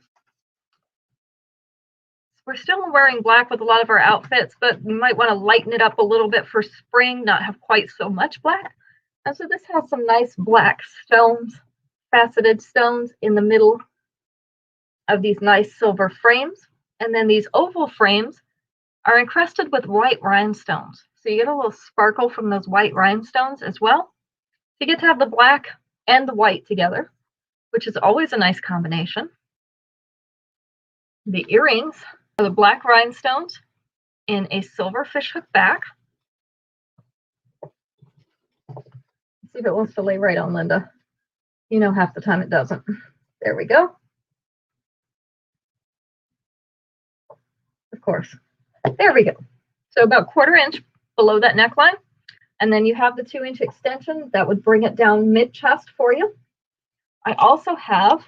We're still wearing black with a lot of our outfits, but we might want to lighten it up a little bit for spring, not have quite so much black. And so this has some nice black stones, faceted stones in the middle of these nice silver frames. And then these oval frames are encrusted with white rhinestones. So you get a little sparkle from those white rhinestones as well. You get to have the black and the white together, which is always a nice combination. The earrings are the black rhinestones in a silver fishhook back. Let's see if it wants to lay right on, Linda. You know, half the time it doesn't. There we go. Of course. There we go. So about 1/4 inch below that neckline. And then you have the 2-inch extension that would bring it down mid-chest for you. I also have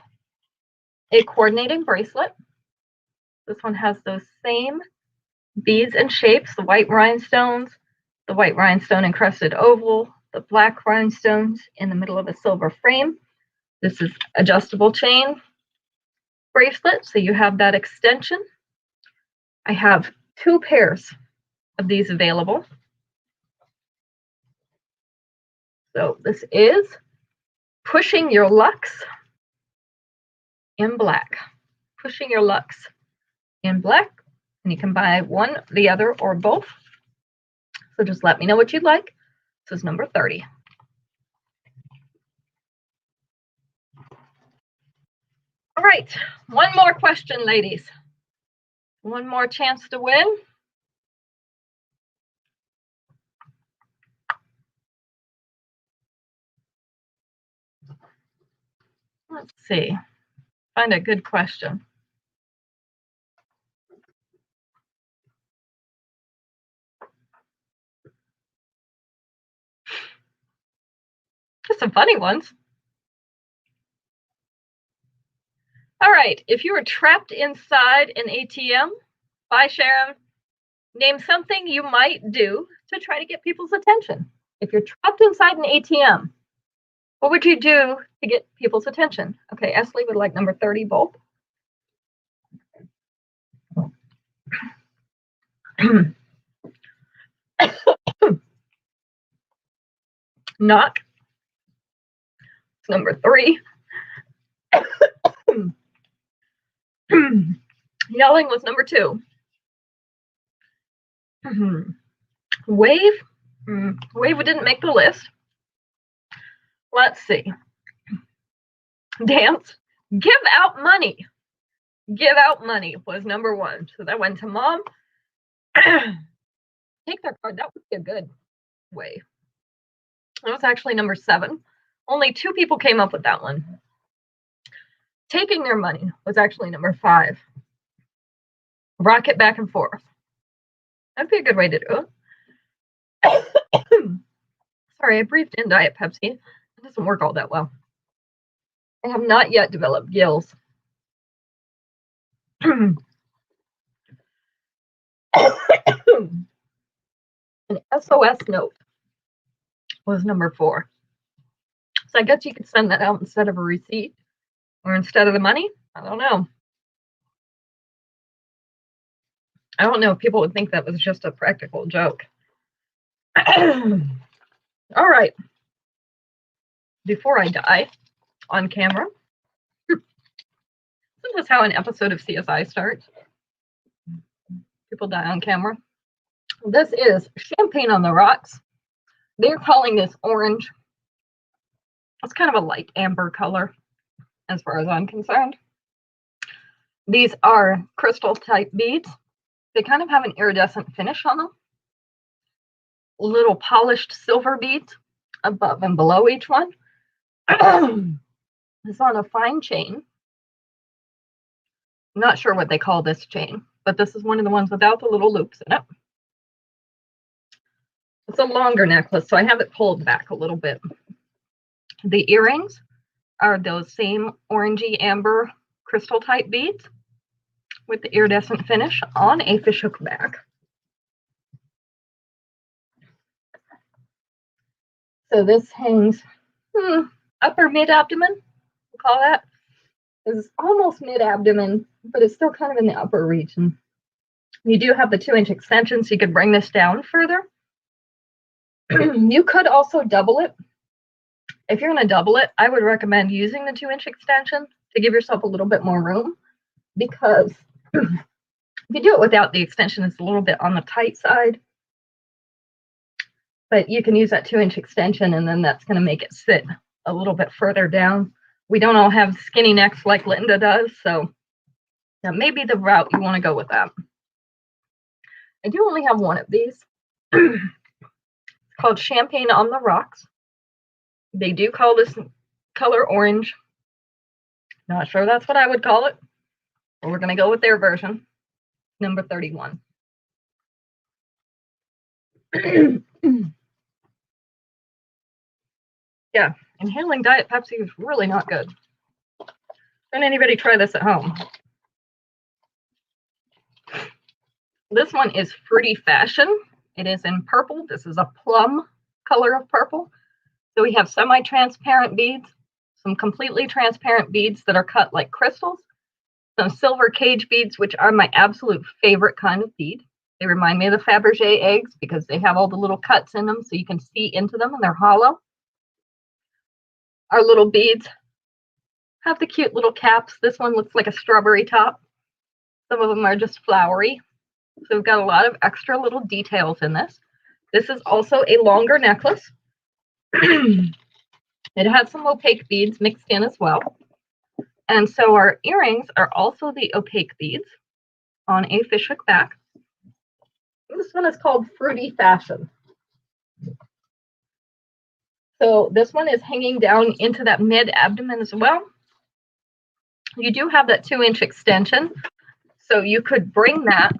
a coordinating bracelet. This one has those same beads and shapes, the white rhinestone encrusted oval, the black rhinestones in the middle of a silver frame. This is adjustable chain bracelet, so you have that extension. I have 2 pairs of these available. So this is Pushing Your Lux in black. Pushing Your Lux in black. And you can buy one, the other, or both. So just let me know what you'd like. This is number 30. All right, one more question, ladies. One more chance to win. Let's see. Find a good question. Just some funny ones. All right, if you were trapped inside an ATM, bye Sharon, name something you might do to try to get people's attention. If you're trapped inside an ATM, what would you do to get people's attention? Okay, Esley would like number 30 both. Knock. It's number 3. Yelling was number 2. Wave. Wave didn't make the list. Let's see. Dance. Give out money. Give out money was number 1. So that went to Mom. Take their card. That would be a good way. That was actually number 7. Only 2 people came up with that one. Taking their money was actually number 5. Rock it back and forth. That'd be a good way to do it. Sorry, I breathed in Diet Pepsi. It doesn't work all that well. I have not yet developed gills. An SOS note was number 4. So I guess you could send that out instead of a receipt. Or instead of the money? I don't know. I don't know if people would think that was just a practical joke. All right. Before I die on camera, isn't this how an episode of CSI starts? People die on camera. This is Champagne on the Rocks. They're calling this orange. It's kind of a light amber color as far as I'm concerned. These are crystal type beads. They kind of have an iridescent finish on them. Little polished silver beads above and below each one. It's on a fine chain. I'm not sure what they call this chain, but this is one of the ones without the little loops in it. It's a longer necklace, so I have it pulled back a little bit. The earrings are those same orangey amber crystal type beads with the iridescent finish on a fishhook back. So this hangs upper mid-abdomen, we'll call that. It's almost mid-abdomen, but it's still kind of in the upper region. You do have the 2-inch extension, so you could bring this down further. You could also double it. If you're going to double it, I would recommend using the 2-inch extension to give yourself a little bit more room, because if you do it without the extension, it's a little bit on the tight side. But you can use that 2-inch extension, and then that's going to make it sit a little bit further down. We don't all have skinny necks like Linda does, so that may be the route you want to go with that. I do only have one of these. It's called Champagne on the Rocks. They do call this color orange. Not sure that's what I would call it, but we're going to go with their version, number 31. Yeah, inhaling Diet Pepsi is really not good. Don't anybody try this at home. This one is Fruity Fashion. It is in purple. This is a plum color of purple. So we have semi-transparent beads, some completely transparent beads that are cut like crystals, some silver cage beads, which are my absolute favorite kind of bead. They remind me of the Fabergé eggs because they have all the little cuts in them so you can see into them and they're hollow. Our little beads have the cute little caps. This one looks like a strawberry top. Some of them are just flowery. So we've got a lot of extra little details in this. This is also a longer necklace. It has some opaque beads mixed in as well. And so our earrings are also the opaque beads on a fishhook back. This one is called Fruity Fashion. So this one is hanging down into that mid-abdomen as well. You do have that 2-inch extension, so you could bring that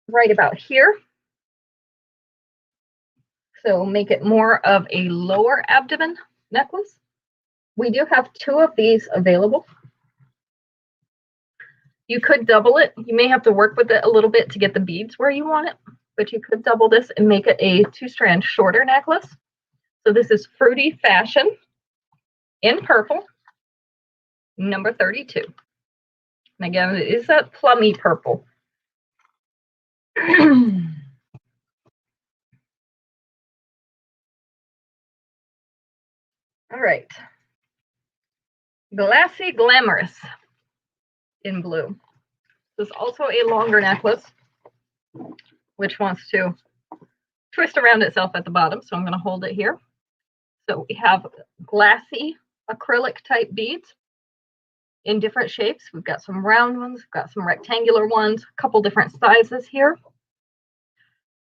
right about here. So make it more of a lower abdomen necklace. We do have 2 of these available. You could double it. You may have to work with it a little bit to get the beads where you want it, but you could double this and make it a 2-strand shorter necklace. So this is Fruity Fashion in purple, number 32. And again, it is that plummy purple. All right. Glassy Glamorous in blue. This is also a longer necklace, which wants to twist around itself at the bottom. So I'm going to hold it here. So we have glassy acrylic type beads in different shapes. We've got some round ones, we've got some rectangular ones, a couple different sizes here.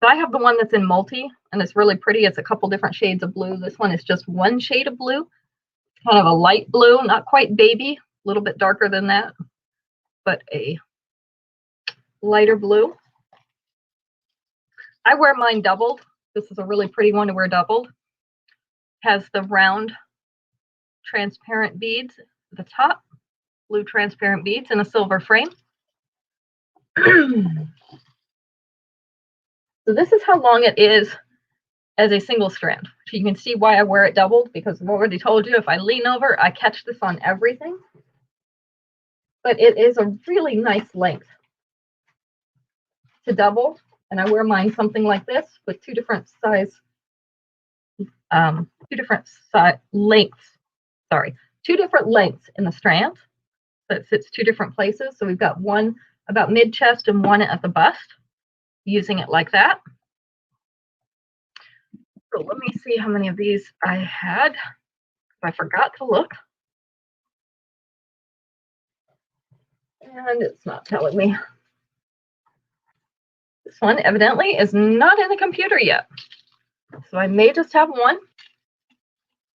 So I have the one that's in multi, and it's really pretty. It's a couple different shades of blue. This one is just one shade of blue. It's kind of a light blue, not quite baby, a little bit darker than that, but a lighter blue. I wear mine doubled. This is a really pretty one to wear doubled. Has the round transparent beads at the top, blue transparent beads in a silver frame. So this is how long it is as a single strand. So you can see why I wear it doubled, because I've already told you if I lean over, I catch this on everything. But it is a really nice length to double, and I wear mine something like this with two different lengths. Sorry, two different lengths in the strand. So it sits two different places. So we've got one about mid chest and one at the bust, using it like that. So let me see how many of these I had. I forgot to look. And it's not telling me. This one evidently is not in the computer yet. So I may just have one.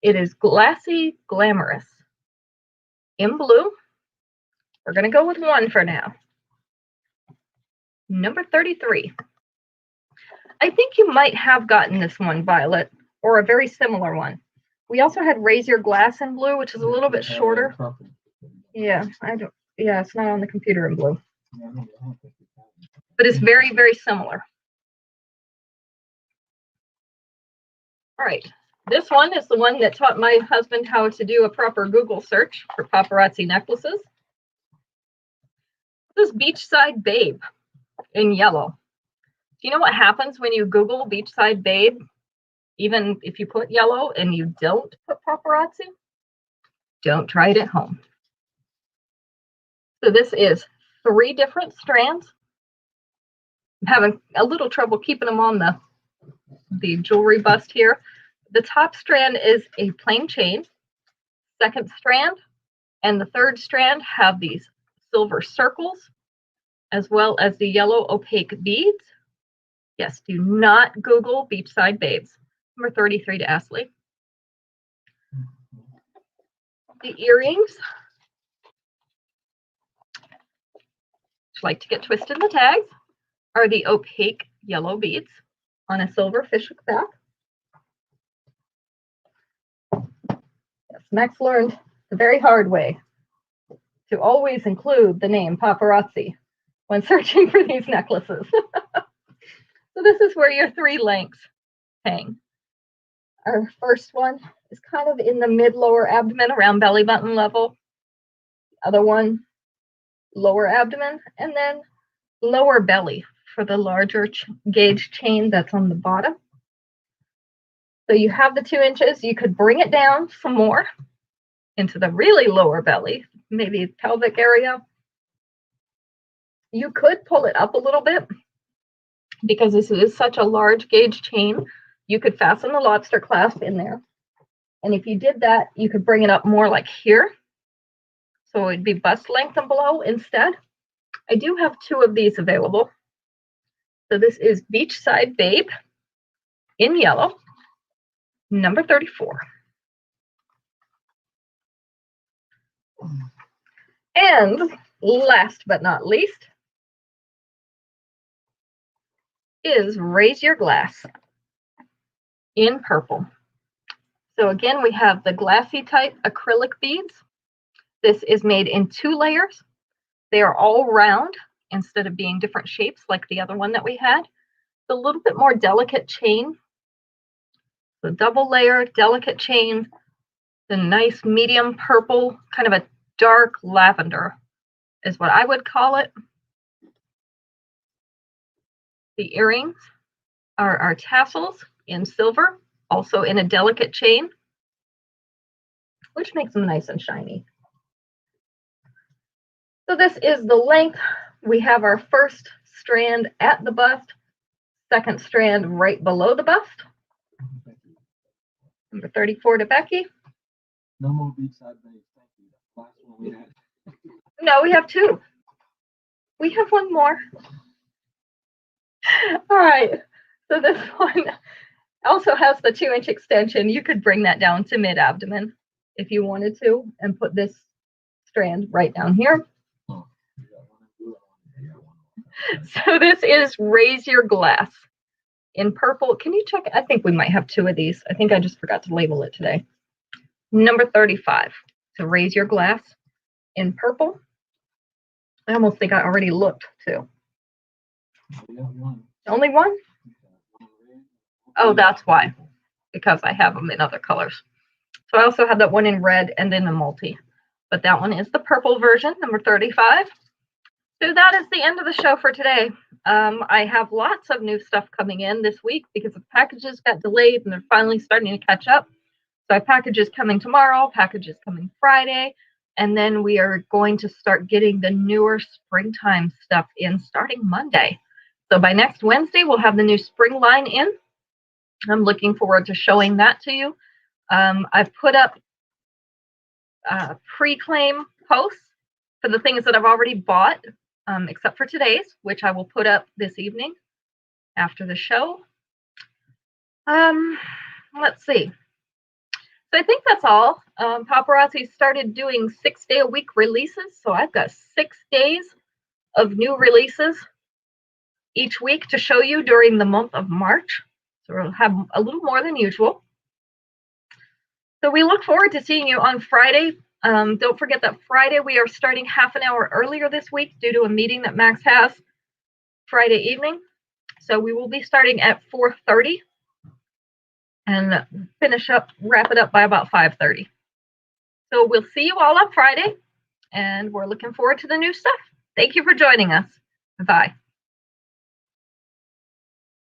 It is Glassy Glamorous in blue. We're going to go with one for now. Number 33. I think you might have gotten this one, Violet, or a very similar one. We also had Raise Your Glass in blue, which is a little bit shorter. Yeah, it's not on the computer in blue. But it's very, very similar. All right. This one is the one that taught my husband how to do a proper Google search for paparazzi necklaces. This is Beachside Babe in yellow. Do you know what happens when you Google Beachside Babe, even if you put yellow and you don't put paparazzi? Don't try it at home. So this is 3 different strands. I'm having a little trouble keeping them on the jewelry bust here. The top strand is a plain chain. Second strand and the third strand have these silver circles, as well as the yellow opaque beads. Yes, do not Google Beachside Babes. Number 33 to Ashley. The earrings, which like to get twisted in the tags, are the opaque yellow beads on a silver fishhook back. Yes, Max learned the very hard way to always include the name paparazzi when searching for these necklaces. So this is where your 3 lengths hang. Our first one is kind of in the mid-lower abdomen, around belly button level. Other one, lower abdomen, and then lower belly for the larger gauge chain that's on the bottom. So you have the 2 inches. You could bring it down some more into the really lower belly, maybe pelvic area. You could pull it up a little bit, because this is such a large gauge chain. You could fasten the lobster clasp in there. And if you did that, you could bring it up more like here. So it'd be bust length and below instead. I do have 2 of these available. So this is Beachside Babe in yellow, number 34. And last but not least is Raise Your Glass in purple. So again, we have the glassy type acrylic beads. This is made in 2 layers. They are all round instead of being different shapes like the other one that we had. It's a little bit more delicate chain. The double layer, delicate chain, the nice medium purple, kind of a dark lavender is what I would call it. The earrings are our tassels in silver, also in a delicate chain, which makes them nice and shiny. So this is the length. We have our first strand at the bust, second strand right below the bust. Number 34 to Becky. No more Beachside Babes. Thank you. That's the last one we had. No, we have 2. We have one more. All right. So this one also has the 2-inch extension. You could bring that down to mid-abdomen if you wanted to, and put this strand right down here. So this is Raise Your Glass in purple. Can you check? I think we might have 2 of these. I think I just forgot to label it today. Number 35. So Raise Your Glass in purple. I almost think I already looked too. Only one? Oh, that's why. Because I have them in other colors. So I also have that one in red and in the multi. But that one is the purple version, number 35. So that is the end of the show for today. I have lots of new stuff coming in this week because the packages got delayed and they're finally starting to catch up. So I have packages coming tomorrow, packages coming Friday, and then we are going to start getting the newer springtime stuff in starting Monday. So by next Wednesday, we'll have the new spring line in. I'm looking forward to showing that to you. I've put up pre-claim posts for the things that I've already bought, except for today's, which I will put up this evening after the show. Let's see. So I think that's all. Paparazzi started doing 6-day-a-week releases, so I've got 6 days of new releases each week to show you during the month of March. So we'll have a little more than usual. So we look forward to seeing you on Friday. Don't forget that Friday we are starting half an hour earlier this week due to a meeting that Max has Friday evening. So we will be starting at 4:30 and wrap it up by about 5:30. So we'll see you all on Friday, and we're looking forward to the new stuff. Thank you for joining us. Bye.